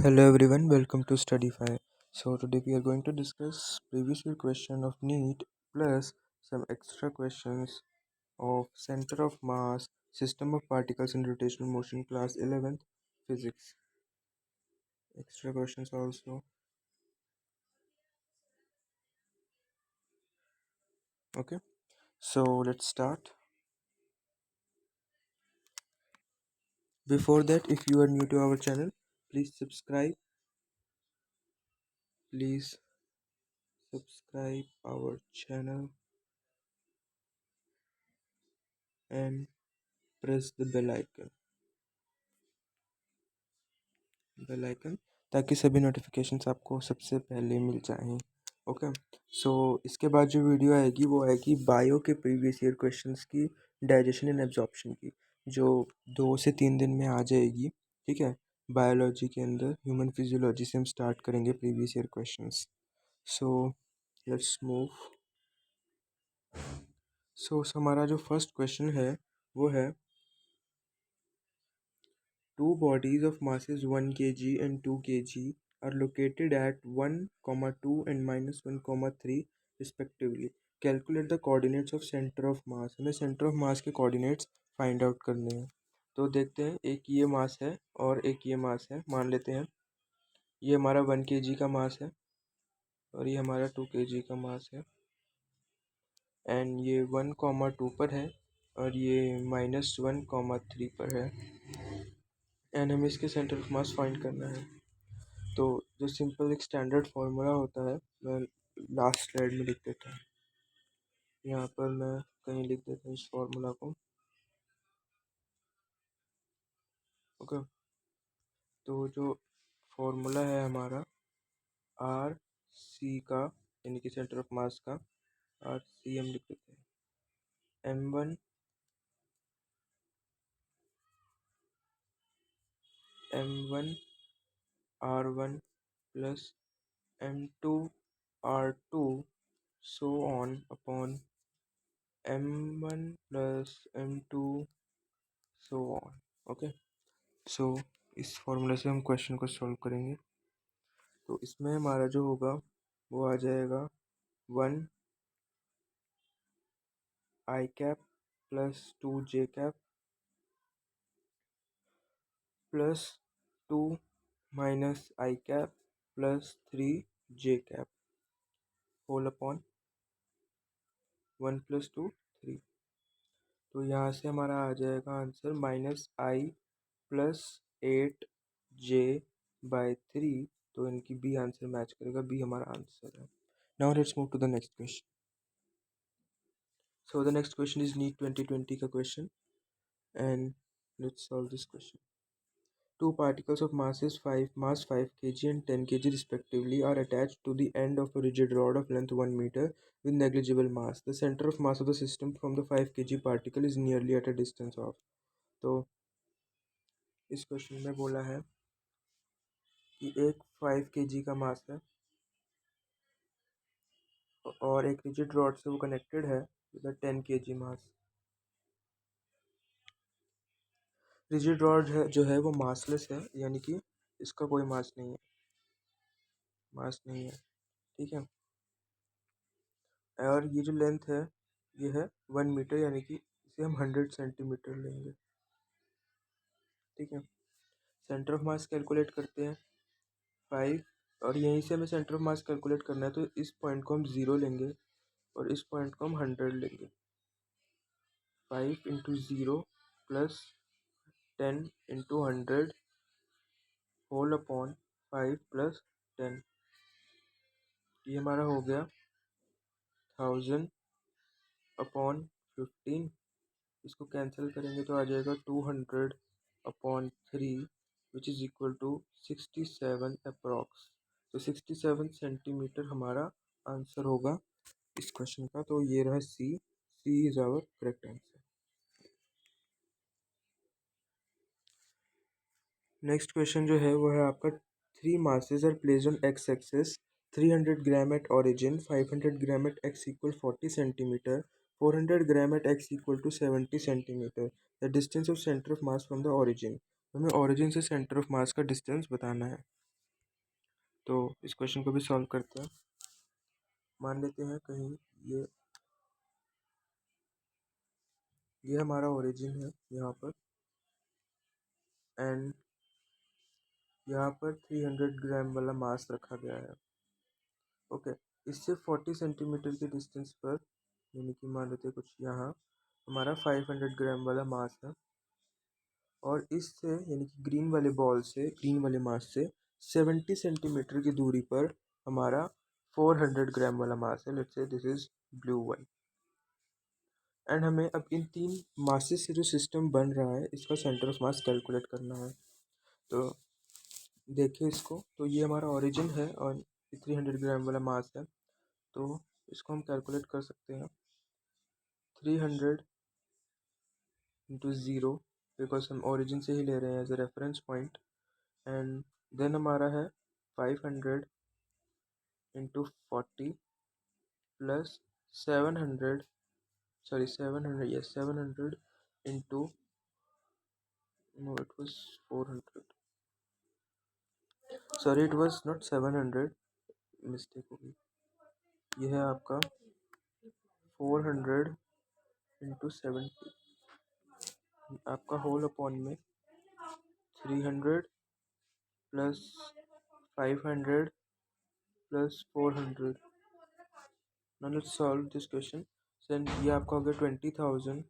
Hello everyone, welcome to Studify. So today we are going to discuss previous year question of NEET plus some extra questions of center of mass, system of particles and rotational motion class 11th physics. Extra questions also. Okay, so let's start. Before that, if you are new to our channel, please subscribe. Please subscribe our channel and press the bell icon ताकि सभी notifications आपको सबसे पहले मिल जाएं। Okay, सो इसके बाद जो video आएगी वो आएगी बायो के प्रीवियस ईयर क्वेश्चंस की, डाइजेशन एंड एब्जॉर्प्शन की, जो 2 से 3 दिन में आ जाएगी। ठीक है, बायोलॉजी के अंदर ह्यूमन फिजियोलॉजी से हम स्टार्ट करेंगे previous year questions. So let's move. So हमारा जो फर्स्ट क्वेश्चन है वो है two bodies of masses 1 kg and 2 kg are located at 1, 2 and -1, 3 respectively. Calculate the coordinates of center of mass. हमें center of mass के coordinates find out करने हैं। तो देखते हैं, एक ये मास है और एक ये मास है। मान लेते हैं ये हमारा 1 kg का मास है और ये हमारा 2 kg का मास है, एंड ये 1, 2 पर है और ये -1, 3 पर है, एंड हमें इसके सेंटर ऑफ मास फाइंड करना है। तो जो सिंपल एक स्टैंडर्ड फार्मूला होता है, मैं लास्ट स्लाइड में लिख देता हूँ। यहाँ पर मैं कहीं लिख देता हूँ इस फार्मूला को। ओके, तो जो फार्मूला है हमारा आर सी का, यानी कि सेंटर ऑफ मास का, आर सी हम लिख देते हैं m1 r1 plus m2 r2 so on upon m1 plus m2 so on। Okay, so इस फॉर्मूले से हम क्वेश्चन को सॉल्व करेंगे। तो इसमें हमारा जो होगा वो आ जाएगा 1 i cap plus 2 j cap plus 2 minus i cap plus 3 j cap whole upon 1 plus 2 3। तो यहाँ से हमारा आ जाएगा answer -i plus 8 j by 3। तो इनकी बी आंसर मैच करेगा, बी हमारा आंसर है। Now let's move to the next question. So the next question is NEET 2020 का question, and let's solve this question. Two particles of mass 5 kg and 10 kg respectively are attached to the end of a rigid rod of length 1 meter with negligible mass. The center of mass of the system from the 5 kg particle is nearly at a distance of। तो इस question में बोला है कि एक 5 kg का मास है और एक रिजिड रॉड से वो कनेक्टेड है with 10 kg mass. Rigid rod है जो है वो मासलेस है, यानी कि इसका कोई मास नहीं है, ठीक है। और ये जो लेंथ है ये है 1 मीटर, यानी कि इसे हम 100 सेंटीमीटर लेंगे, ठीक है। सेंटर ऑफ मास कैलकुलेट करते हैं 5, और यहीं से हमें सेंटर ऑफ मास कैलकुलेट करना है, तो इस पॉइंट को हम 0 लेंगे और इस पॉइंट को हम 100 लेंगे। 5 into 0 plus 10 into 100 whole upon 5 plus 10। ये हमारा हो गया 1000 अपॉन 15। इसको कैंसिल करेंगे तो आ जाएगा 200 upon 3 which is equal to 67 approx. तो 67 सेंटीमीटर हमारा आंसर होगा इस क्वेश्चन का। तो ये रहा C is our correct answer. Next question जो है वो है आपका 3 masses are placed on x axis, 300 gram at origin, 500 gram at x equal 40 centimeter, 400 gram at x equal to 70 centimeter. The distance of center of mass from the origin। हमें origin से center of mass का distance बताना है। तो इस question को भी solve करते हैं। मान लेते हैं कहीं ये हमारा ओरिजिन है यहाँ पर, एंड यहाँ पर 300 ग्राम वाला मास रखा गया है। ओके, इससे 40 सेंटीमीटर के डिस्टेंस पर, यानी कि मान लेते हैं कुछ यहाँ हमारा 500 ग्राम वाला मास है, और इससे यानी कि ग्रीन वाले बॉल से, ग्रीन वाले मास से 70 सेंटीमीटर की दूरी पर हमारा 400 ग्राम वाला मास है। Let's say this is blue one, and हमें अब इन तीन मासेस से जो सिस्टम बन रहा है इसका सेंटर ऑफ मास कैलकुलेट करना है। तो देखिए इसको, तो ये हमारा ओरिजिन है और 300 ग्राम वाला मास है, तो इसको हम कैलकुलेट कर सकते हैं 300 इंटू ज़ीरो, बिकॉज हम ओरिजिन से ही ले रहे हैं as a reference point, and then हमारा है 500 into 40 plus 700, sorry 700, yes 700 into, no it was 400, sorry it was not 700, mistake होगी। ये है आपका 400 इंटू 70, आपका होल अपॉन में 300 plus 500 plus 400। Now let's solve this question. Then ये आपका हो गया 20,000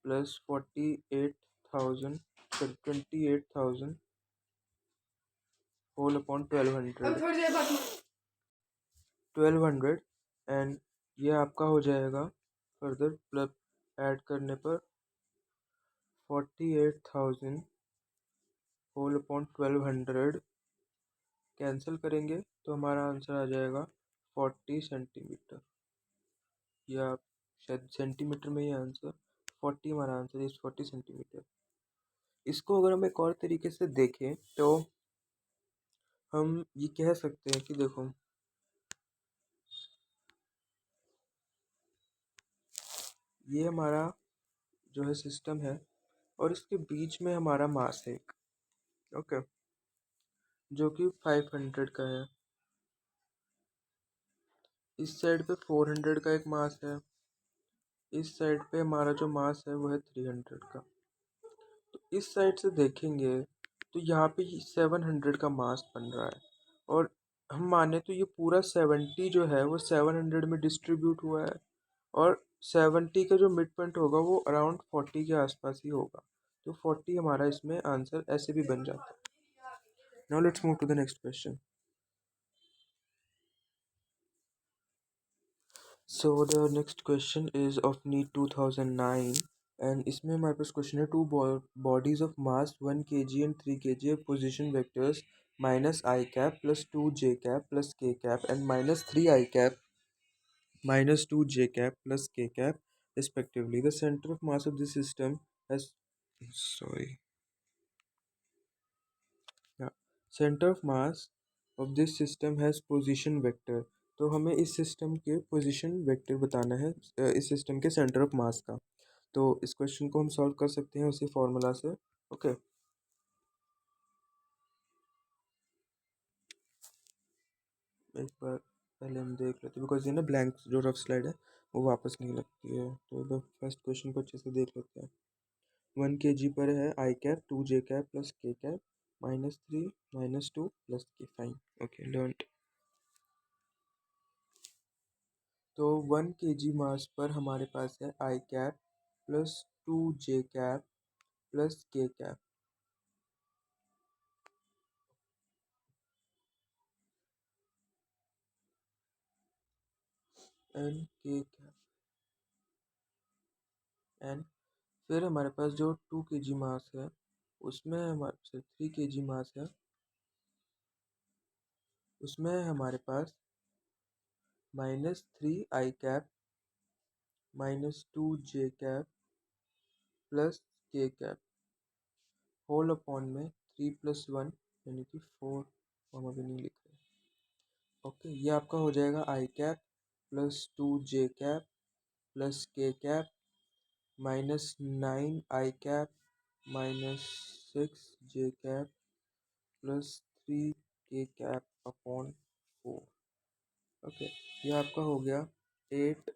plus 48,000, sorry 28,000 whole upon 1200, and ये आपका हो जाएगा फर्दर प्लस ऐड करने पर 48,000 होल अपॉन 1200 कैंसिल करेंगे तो हमारा आंसर आ जाएगा 40 सेंटीमीटर, या शायद सेंटीमीटर में ही आंसर 40, हमारा आंसर इज 40 सेंटीमीटर। इसको अगर हम एक और तरीके से देखें तो हम ये कह सकते हैं कि देखो ये हमारा जो है सिस्टम है, और इसके बीच में हमारा मास है एक, ओके, जो कि 500 का है। इस साइड पे 400 का एक मास है, इस साइड पे हमारा जो मास है वो है 300 का। तो इस साइड से देखेंगे तो यहाँ पे 700 का मास बन रहा है, और हम माने तो ये पूरा 70 जो है वो 700 में डिस्ट्रीब्यूट हुआ है, और 70 का जो मिड पॉइंट होगा वो अराउंड 40 के आसपास ही होगा, तो 40 हमारा इसमें आंसर ऐसे भी बन जाता है। Now let's move to the next question. So the next question is of NEET 2009, and इसमें हमारे पास क्वेश्चन है two bodies of mass 1 kg and 3 kg position vectors minus i cap plus 2 j cap plus k cap and minus 3 i cap minus 2 j cap plus k cap respectively. The center of mass of this system has, sorry, yeah, center of mass of this system has position vector। तो हमें इस system के position vector बताना है, इस system के centre of मास का। तो इस क्वेश्चन को हम सॉल्व कर सकते हैं उसी फॉर्मूला से। ओके, एक बार पहले हम देख लेते हैं, बिकॉज ये ना ब्लैंक जो रफ स्लाइड है वो वापस नहीं लगती है, तो फर्स्ट क्वेश्चन को अच्छे से देख लेते हैं। 1 kg पर है i cap 2 j cap plus k cap -3 -2 plus k, fine, okay learn. तो 1 kg मास पर हमारे पास है i cap plus 2 j cap plus k cap, and k cap, and फिर हमारे पास जो 2 kg मास है उसमें हमारे 3 kg मास है, उसमें हमारे पास -3 i cap -2 j cap plus k cap whole upon में 3 + 1 यानी कि 4, हम अभी नहीं लिख रहे। ओके, ये आपका हो जाएगा i cap plus 2 j cap plus k cap -9 i cap -6 j cap plus 3 k cap/4। Okay, ये आपका हो गया 8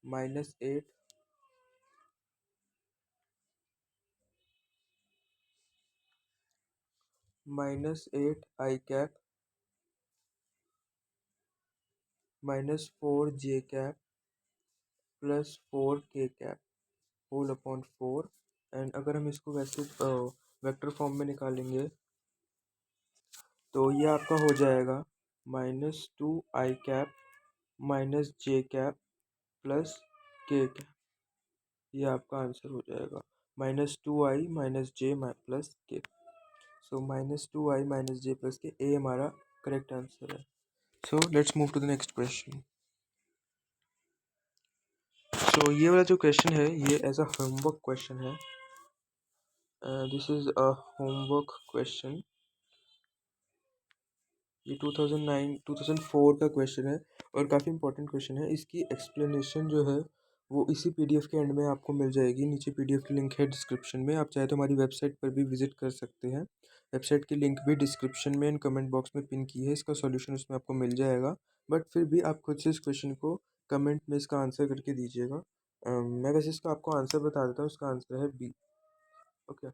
-8 -8 I cap -4 j cap +4 k cap whole upon 4। And अगर हम इसको वैसे वेक्टर फॉर्म में निकालेंगे तो ये आपका हो जाएगा -2 I cap -j cap +k cap। ये आपका आंसर हो जाएगा -2i -j +k। सो -2i -j +k, ए हमारा करेक्ट आंसर है। So let's move to the next question. So ये वाला जो क्वेश्चन है ये एज अ होमवर्क क्वेश्चन है। This is a homework question. ये 2004 का क्वेश्चन है और काफ़ी इंपॉर्टेंट क्वेश्चन है। इसकी एक्सप्लेनेशन जो है वो इसी पीडीएफ के एंड में आपको मिल जाएगी। नीचे पीडीएफ की लिंक है डिस्क्रिप्शन में, आप चाहे तो हमारी वेबसाइट पर भी विजिट कर सकते हैं। वेबसाइट की लिंक भी डिस्क्रिप्शन में एंड कमेंट बॉक्स में पिन की है। इसका सॉल्यूशन उसमें आपको मिल जाएगा, बट फिर भी आप खुद से इस क्वेश्चन को कमेंट में इसका आंसर करके दीजिएगा। मैं वैसे इसका आपको आंसर बता देता हूँ। इसका आंसर है बी। ओके,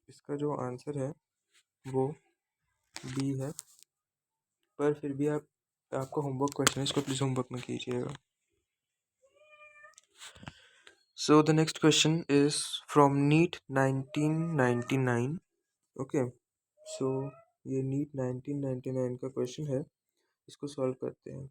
इसका जो आंसर है वो बी है, पर फिर भी आपका होमवर्क क्वेश्चन है, इसको प्लीज़ होमवर्क में कीजिएगा। So the next question is from NEET 1999। Okay, so ये नीट 1999 का क्वेश्चन है, इसको सॉल्व करते हैं।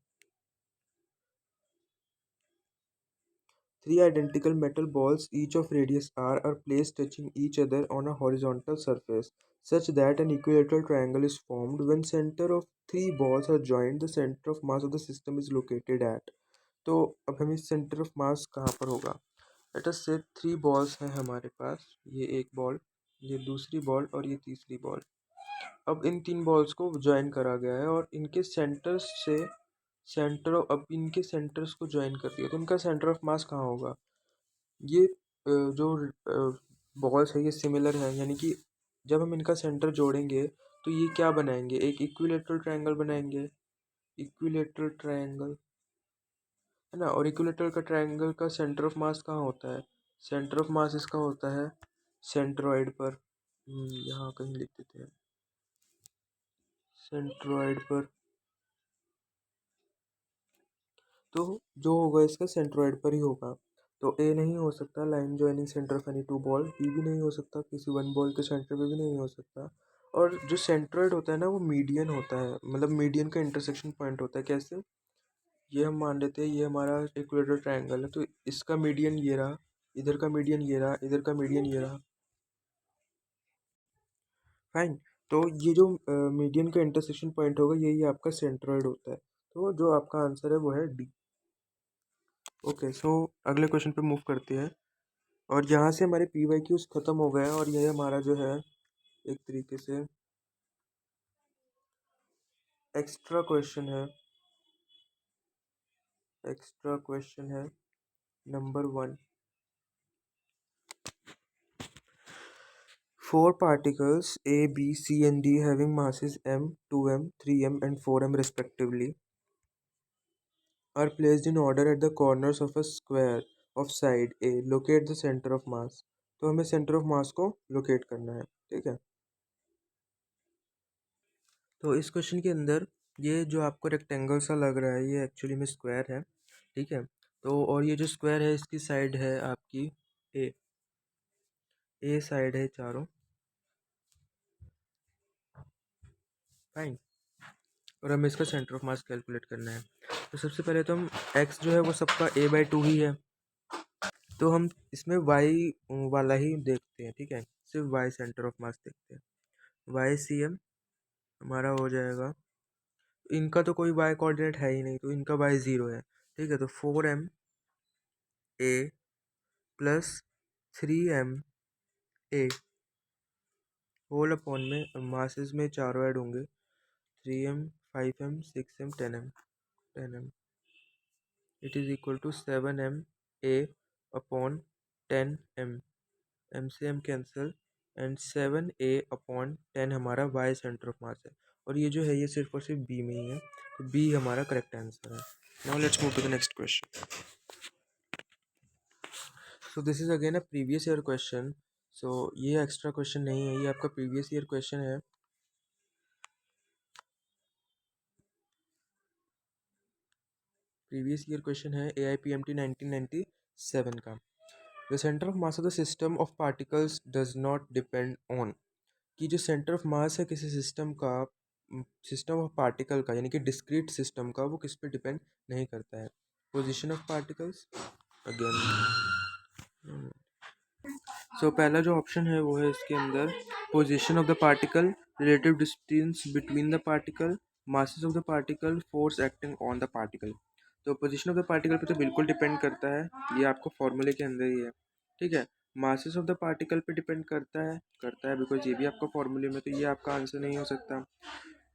Three identical metal balls, each of radius r, are placed touching each other on a horizontal surface such that an equilateral triangle is formed. When center of three balls are joined, the center of mass of the system is located at। तो अब हमें centre of मास कहाँ पर होगा। Let us से 3 balls हैं हमारे पास, ये एक बॉल, ये दूसरी बॉल और ये तीसरी बॉल। अब इन 3 बॉल्स को ज्वाइन करा गया है और इनके सेंटर्स से अब इनके सेंटर्स को ज्वाइन कर दिया, तो इनका सेंटर ऑफ मास कहाँ होगा। ये जो बॉल्स है ये सिमिलर है, यानी कि जब हम इनका सेंटर जोड़ेंगे तो ये क्या बनाएंगे, एक इक्विलेटरल ट्रायंगल बनाएंगे। इक्विलेटरल ट्रायंगल है ना, और इक्विलेटरल का ट्रायंगल का सेंटर ऑफ मास कहाँ होता है। सेंटर ऑफ मास इसका होता है सेंट्रॉइड पर। यहाँ कहीं लिख देते हैं, सेंट्रॉइड पर। तो जो होगा इसका सेंट्रॉइड पर ही होगा। तो ए नहीं हो सकता, line joining centre of any two ball. B भी नहीं हो सकता, किसी वन बॉल के सेंटर पे भी नहीं हो सकता। और जो सेंट्रॉइड होता है ना वो मीडियन होता है, मतलब मीडियन का इंटरसेक्शन पॉइंट होता है। कैसे, ये हम मान लेते हैं ये हमारा इक्वेटर ट्रायंगल है, तो इसका मीडियन ये रहा, इधर का मीडियन ये रहा, इधर का मीडियन ये रहा। फाइन। तो ये जो मीडियन का इंटरसेक्शन पॉइंट होगा यही आपका सेंट्रॉइड होता है। तो जो आपका आंसर है वो है डी। ओके, सो अगले क्वेश्चन पे मूव करते हैं। और यहाँ से हमारे पी वाई क्यूज खत्म हो गया और यह हमारा जो है एक तरीके से एक्स्ट्रा क्वेश्चन है। एक्स्ट्रा क्वेश्चन है number 1। 4 particles A, B, C and D having masses m, 2m, 3m and 4m respectively are placed in order at the corners of a square of side A. Locate the center of mass। तो हमें centre of मास को locate करना है, ठीक है। तो इस question के अंदर ये जो आपको रेक्टेंगल सा लग रहा है ये एक्चुअली में स्क्वायर है, ठीक है। तो और ये जो स्क्वायर है इसकी साइड है आपकी ए साइड है चारों, फाइन। और हमें इसका सेंटर ऑफ मास कैलकुलेट करना है। तो सबसे पहले तो हम एक्स जो है वो सबका a/2 ही है, तो हम इसमें वाई वाला ही देखते हैं, ठीक है। सिर्फ वाई सेंटर ऑफ मास देखते हैं। वाई सी एम हमारा हो जाएगा, इनका तो कोई वाई कोऑर्डिनेट है ही नहीं, तो इनका वाई 0 है, ठीक है। तो 4m a plus 3m a whole upon में मासेस में चारों ऐड होंगे, 3m 5m 6m 10m it is equal to 7m a upon 10m। M से एम कैंसिल, एंड 7a/10 हमारा वाई सेंटर ऑफ मास है, और ये जो है ये सिर्फ और सिर्फ बी में ही है, तो बी हमारा करेक्ट आंसर है। Now let's move to the next question. So this is again a previous year question. So ये एक्स्ट्रा क्वेश्चन नहीं है, ये आपका प्रीवियस ईयर क्वेश्चन है। प्रीवियस ईयर क्वेश्चन है AIPMT 1997 का। The centre of mass of the system of particles does not depend on, कि जो सेंटर ऑफ मास है किसी सिस्टम का, सिस्टम ऑफ पार्टिकल का यानी कि डिस्क्रीट सिस्टम का, वो किस पे डिपेंड नहीं करता है। Position of particles again. So पहला जो ऑप्शन है वो है इसके अंदर position of the particle, relative distance between the particle, masses of the particle, force acting on the particle. तो पोजीशन ऑफ द पार्टिकल पे तो बिल्कुल डिपेंड करता है, ये आपको फॉर्मूले के अंदर ही है, ठीक है। मासेस ऑफ द पार्टिकल पे डिपेंड करता है बिकॉज ये भी आपका फॉर्मूले में, तो ये आपका आंसर नहीं हो सकता।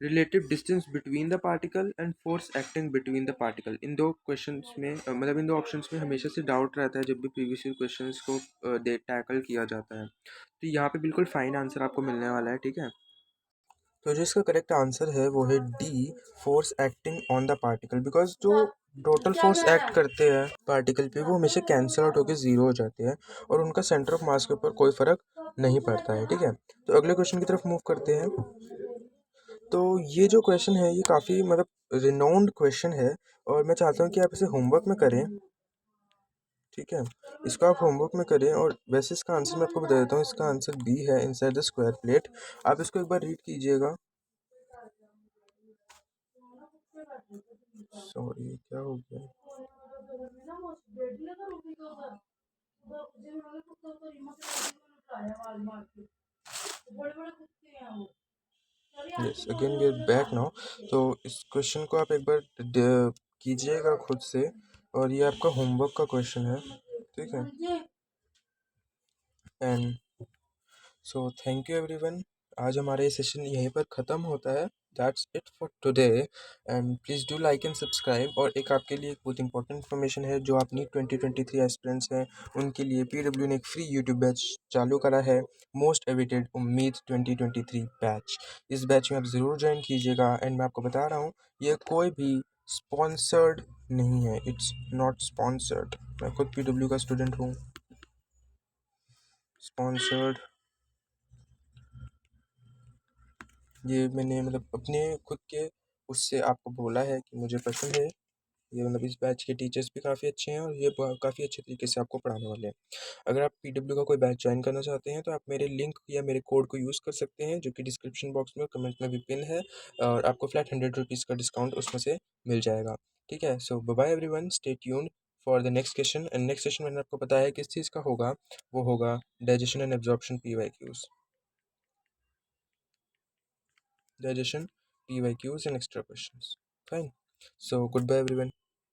Relative distance between the particle and force acting between the particle, इन दो क्वेश्चंस में मतलब इन दो ऑप्शंस में हमेशा से डाउट रहता है जब भी प्रीवियस ईयर क्वेश्चंस को टैकल किया जाता है, तो यहाँ पे बिल्कुल फाइन आंसर आपको मिलने वाला है, ठीक है। तो जो इसका करेक्ट आंसर है वो है D, force acting on the particle, because जो टोटल फोर्स एक्ट करते हैं पार्टिकल पे वो हमेशा कैंसिल आउट होकर जीरो हो जाते हैं, और उनका सेंटर ऑफ मास के ऊपर कोई फर्क नहीं पड़ता है, ठीक है। तो अगले क्वेश्चन की तरफ मूव करते हैं। तो ये जो क्वेश्चन है ये काफ़ी मतलब रिनाउंड क्वेश्चन है, और मैं चाहता हूँ कि आप इसे होमवर्क में करें, ठीक है। इसको आप होमवर्क में करें, और वैसे इसका आंसर मैं आपको बता देता हूँ, इसका आंसर बी है, इनसाइड द स्क्वायर प्लेट। आप इसको एक बार रीड कीजिएगा। सॉरी क्या हो गया। Yes again we are back now. तो इस क्वेश्चन को आप एक बार कीजिएगा खुद से, और ये आपका होमवर्क का क्वेश्चन है, ठीक है। And so thank you everyone, आज हमारा ये सेशन यहीं पर ख़त्म होता है। That's it for today, and please do like and subscribe. और एक आपके लिए एक बहुत इंपॉर्टेंट इन्फॉर्मेशन है, जो आप नीट 2023 एस्पिरेंट्स हैं उनके लिए PW ने एक फ्री यूट्यूब बैच चालू करा है, मोस्ट एविटेड उम्मीद 2023 बैच। इस बैच में आप ज़रूर ज्वाइन कीजिएगा, एंड मैं आपको बता रहा हूँ ये कोई भी स्पॉन्सर्ड नहीं है, इट्स नॉट स्पॉन्सर्ड। मैं खुद PW का स्टूडेंट हूँ। स्पॉन्सर्ड ये मैंने मतलब अपने खुद के उससे आपको बोला है कि मुझे पसंद है ये, मतलब इस बैच के टीचर्स भी काफ़ी अच्छे हैं, और ये काफ़ी अच्छे तरीके से आपको पढ़ाने वाले हैं। अगर आप PW का कोई बैच ज्वाइन करना चाहते हैं तो आप मेरे लिंक या मेरे कोड को यूज़ कर सकते हैं, जो कि डिस्क्रिप्शन बॉक्स में कमेंट में भी पिन है, और आपको फ्लैट 100 रुपीज़ का डिस्काउंट उसमें से मिल जाएगा, ठीक है। So bye everyone, stay tuned for the next session. And next session मैंने आपको बताया किस चीज़ का होगा, वो होगा digestion and absorption PYQs, digestion, PYQs and extra questions. Fine. So goodbye everyone.